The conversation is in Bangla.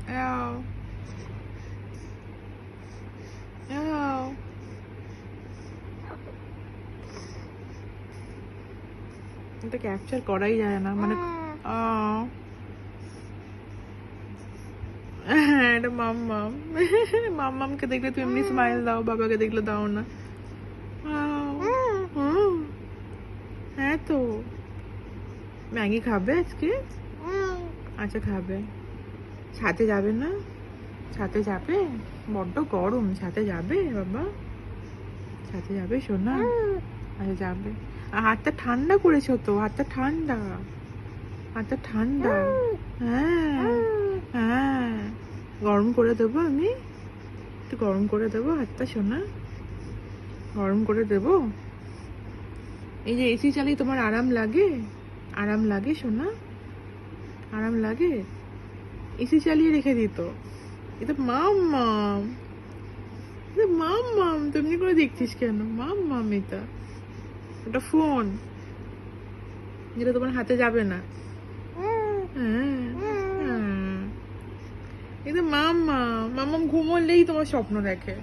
Ow. Ow. এটা ক্যাপচার করাই যায় না মানে এটা মাম্মাম মাম্মামকে দেখলে তুমি এমনি স্মাইল দাও, বাবাকে দেখলে দাও না। হ্যাঁ তো ম্যাগি খাবে আজকে? আচ্ছা খাবে। ছাদে যাবে না? ছাদে যাবে? বড্ড গরম, ছাদে যাবে বাবা? ছাদে যাবে সোনা? আচ্ছা যাবে। আর হাতটা ঠান্ডা করেছো তো, হাতটা ঠান্ডা, হাতটা ঠান্ডা। হ্যাঁ হ্যাঁ, গরম করে দেবো আমি, একটু গরম করে দেবো হাতটা সোনা, গরম করে দেবো। এই যে এসি চালিয়ে তোমার আরাম লাগে? আরাম লাগে সোনা? আরাম লাগে? এসি চালিয়ে রেখে দিত। এটা মাম্মাম, এটা মাম্মাম, তুমি করে দেখছিস কেন? মাম্মাম এটা, এটা ফোন, যেটা তোমার হাতে যাবে না। হ্যাঁ, এটা মাম্মাম, মাম্মাম ঘুমোলেই তোমার স্বপ্ন দেখে।